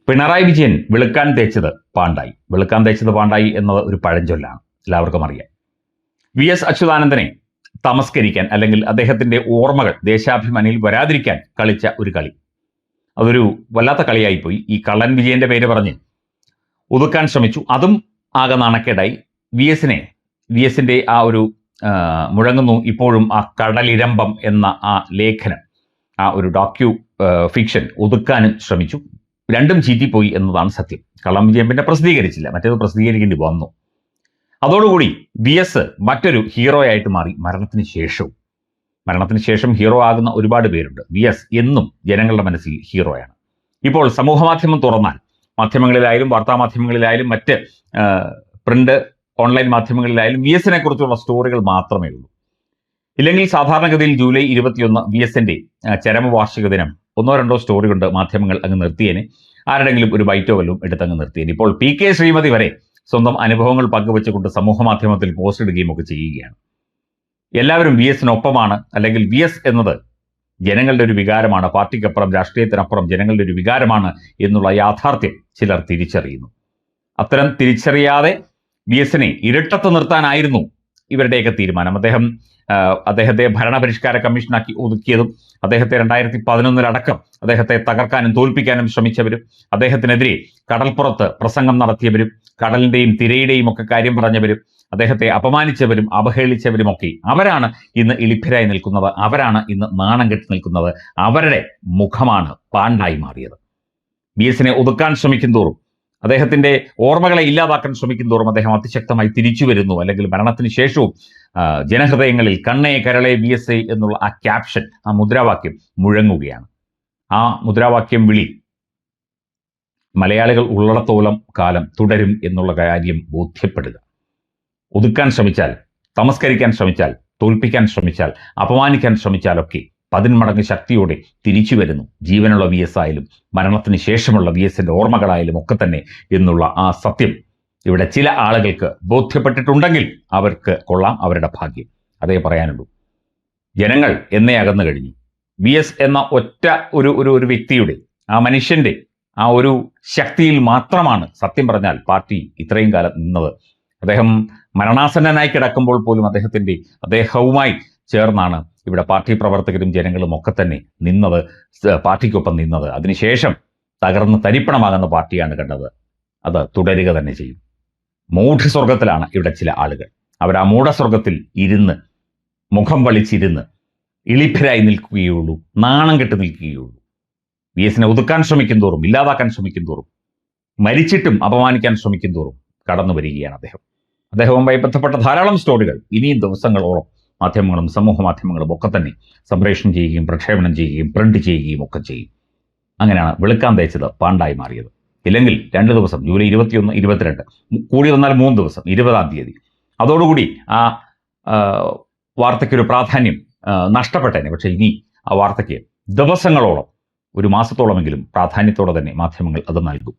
പിണറായി വിജയൻ വെളുക്കാൻ തേച്ചത് പാണ്ടായി എന്നത് ഒരു പഴഞ്ചൊല്ലാണ്, എല്ലാവർക്കും അറിയാം. വി എസ് അച്യുതാനന്ദനെ തമസ്കരിക്കാൻ അല്ലെങ്കിൽ അദ്ദേഹത്തിന്റെ ഓർമ്മകൾ ദേശാഭിമാനിയിൽ വരാതിരിക്കാൻ കളിച്ച ഒരു കളി, അതൊരു വല്ലാത്ത കളിയായിപ്പോയി. ഈ കള്ളൻ വിജയന്റെ പേര് പറഞ്ഞ് ഒതുക്കാൻ ശ്രമിച്ചു, അതും ആകെ നാണക്കേടായി. വി എസിന്റെ ആ ഒരു മുഴങ്ങുന്നു ഇപ്പോഴും ആ കടലിരമ്പം എന്ന ആ ലേഖനം, ആ ഒരു ഫിക്ഷൻ ഒതുക്കാനും ശ്രമിച്ചു. രണ്ടും ചീറ്റിപ്പോയി എന്നതാണ് സത്യം. കള്ളം വിജയം പിന്നെ പ്രസിദ്ധീകരിച്ചില്ല, മറ്റേത് പ്രസിദ്ധീകരിക്കേണ്ടി വന്നു. അതോടുകൂടി വി എസ് മറ്റൊരു ഹീറോയായിട്ട് മാറി. മരണത്തിന് ശേഷം ഹീറോ ആകുന്ന ഒരുപാട് പേരുണ്ട്. വി എസ് എന്നും ജനങ്ങളുടെ മനസ്സിൽ ഹീറോയാണ്. ഇപ്പോൾ സമൂഹ മാധ്യമം തുറന്നാൽ, മാധ്യമങ്ങളിലായാലും വാർത്താമാധ്യമങ്ങളിലായാലും മറ്റ് പ്രിന്റ് ഓൺലൈൻ മാധ്യമങ്ങളിലായാലും വി എസിനെ കുറിച്ചുള്ള സ്റ്റോറികൾ മാത്രമേ ഉള്ളൂ. ഇല്ലെങ്കിൽ സാധാരണഗതിയിൽ ജൂലൈ 21 വി എസിന്റെ ചരമവാർഷിക ദിനം ഒന്നോ രണ്ടോ സ്റ്റോറി കൊണ്ട് മാധ്യമങ്ങൾ അങ്ങ് നിർത്തിയേനെ, ആരുടെങ്കിലും ഒരു ബൈറ്റോ വല്ലതും എടുത്തങ്ങ് നിർത്തിയേനെ. ഇപ്പോൾ PK ശ്രീമതി വരെ സ്വന്തം അനുഭവങ്ങൾ പങ്കുവെച്ചുകൊണ്ട് സമൂഹ മാധ്യമത്തിൽ പോസ്റ്റ് ഇടുകയും ഒക്കെ ചെയ്യുകയാണ്. എല്ലാവരും വി എസിനൊപ്പമാണ്, അല്ലെങ്കിൽ വി എസ് എന്നത് ജനങ്ങളുടെ ഒരു വികാരമാണ്, പാർട്ടിക്കപ്പുറം രാഷ്ട്രീയത്തിനപ്പുറം ജനങ്ങളുടെ ഒരു വികാരമാണ് എന്നുള്ള യാഥാർത്ഥ്യം ചിലർ തിരിച്ചറിയുന്നു. അത്തരം തിരിച്ചറിയാതെ വി എസിനെ ഇരട്ടത്ത് നിർത്താനായിരുന്നു ഇവരുടെയൊക്കെ തീരുമാനം. അദ്ദേഹത്തെ ഭരണപരിഷ്കാര കമ്മീഷനാക്കി ഒതുക്കിയതും, അദ്ദേഹത്തെ 2011 അദ്ദേഹത്തെ തകർക്കാനും തോൽപ്പിക്കാനും ശ്രമിച്ചവരും, അദ്ദേഹത്തിനെതിരെ കടൽപ്പുറത്ത് പ്രസംഗം നടത്തിയവരും, കടലിന്റെയും തിരയുടെയും ഒക്കെ കാര്യം പറഞ്ഞവരും, അദ്ദേഹത്തെ അപമാനിച്ചവരും അവഹേളിച്ചവരും ഒക്കെ അവരാണ് ഇന്ന് ഇളിഭ്യരായി നിൽക്കുന്നത്, അവരാണ് ഇന്ന് നാണം കെട്ടി നിൽക്കുന്നത്. അവരുടെ മുഖമാണ് പാണ്ടായി മാറിയത്. വി എസിനെ ഒതുക്കാൻ ശ്രമിക്കും തോറും, അദ്ദേഹത്തിന്റെ ഓർമ്മകളെ ഇല്ലാതാക്കാൻ ശ്രമിക്കും തോറും അദ്ദേഹം അതിശക്തമായി തിരിച്ചു വരുന്നു. അല്ലെങ്കിൽ മരണത്തിന് ശേഷവും ജനഹൃദയങ്ങളിൽ കണ്ണേ കരളെ വി എസ് എന്നുള്ള ആ ക്യാപ്ഷൻ, ആ മുദ്രാവാക്യം മുഴങ്ങുകയാണ്. ആ മുദ്രാവാക്യം വിളി മലയാളികൾ ഉള്ളിടത്തോളം കാലം തുടരും എന്നുള്ള കാര്യം ബോധ്യപ്പെടുക. ഒതുക്കാൻ ശ്രമിച്ചാൽ, തമസ്കരിക്കാൻ ശ്രമിച്ചാൽ, തോൽപ്പിക്കാൻ ശ്രമിച്ചാൽ, അപമാനിക്കാൻ ശ്രമിച്ചാലൊക്കെ 10 മടങ്ങ് ശക്തിയോടെ തിരിച്ചു വരുന്നു. ജീവനുള്ള വി എസ് ആയാലും മരണത്തിന് ശേഷമുള്ള വി എസിന്റെ ഓർമ്മകളായാലും ഒക്കെ തന്നെ എന്നുള്ള ആ സത്യം ഇവിടെ ചില ആളുകൾക്ക് ബോധ്യപ്പെട്ടിട്ടുണ്ടെങ്കിൽ അവർക്ക് കൊള്ളാം, അവരുടെ ഭാഗ്യം. അതേ പറയാനുള്ളൂ. ജനങ്ങൾ എന്നേ അകന്നു കഴിഞ്ഞു. വി എസ് എന്ന ഒറ്റ ഒരു വ്യക്തിയുടെ, ആ മനുഷ്യന്റെ ആ ഒരു ശക്തിയിൽ മാത്രമാണ് സത്യം പറഞ്ഞാൽ പാർട്ടി ഇത്രയും കാലം നിന്നത്. അദ്ദേഹം മരണാസന്നനായി കിടക്കുമ്പോൾ പോലും അദ്ദേഹവുമായി ചേർന്നാണ് ഇവിടെ പാർട്ടി പ്രവർത്തകരും ജനങ്ങളും ഒക്കെ തന്നെ നിന്നത്, പാർട്ടിക്കൊപ്പം നിന്നത്. അതിനുശേഷം തകർന്ന് തരിപ്പണമാകുന്ന പാർട്ടിയാണ് കണ്ടത്. അത് തുടരുക തന്നെ ചെയ്യും. മൂഢസ്വർഗത്തിലാണ് ഇവിടെ ചില ആളുകൾ. അവർ ആ മൂഢസ്വർഗത്തിൽ ഇരുന്ന്, മുഖം വലിച്ചിരുന്ന് ഇളിഭ്യരായി നിൽക്കുകയുള്ളൂ, നാണം കെട്ട് നിൽക്കുകയുള്ളൂ. വി എസിനെ ഒതുക്കാൻ ശ്രമിക്കും തോറും, ഇല്ലാതാക്കാൻ ശ്രമിക്കും തോറും, മരിച്ചിട്ടും അപമാനിക്കാൻ ശ്രമിക്കും തോറും കടന്നു വരികയാണ് അദ്ദേഹവുമായി ബന്ധപ്പെട്ട ധാരാളം സ്റ്റോറികൾ ഇനിയും ദിവസങ്ങളോളം മാധ്യമങ്ങളും സമൂഹ മാധ്യമങ്ങളും ഒക്കെ തന്നെ സംപ്രേഷണം ചെയ്യുകയും പ്രക്ഷേപണം ചെയ്യുകയും പ്രിന്റ് ചെയ്യുകയും ഒക്കെ ചെയ്യും. അങ്ങനെയാണ് വെളുക്കാൻ തേച്ചത് പാണ്ടായി മാറിയത്. ഇല്ലെങ്കിൽ 2 ദിവസം, ജൂലൈ 21, 22, കൂടി വന്നാൽ 3 ദിവസം, 20-ാം തീയതി, അതോടുകൂടി ആ വാർത്തയ്ക്കൊരു പ്രാധാന്യം നഷ്ടപ്പെട്ടേനെ. പക്ഷേ ഇനി ആ വാർത്തയ്ക്ക് ദിവസങ്ങളോളം, 1 മാസത്തോളമെങ്കിലും പ്രാധാന്യത്തോടെ തന്നെ മാധ്യമങ്ങൾ അത് നൽകും.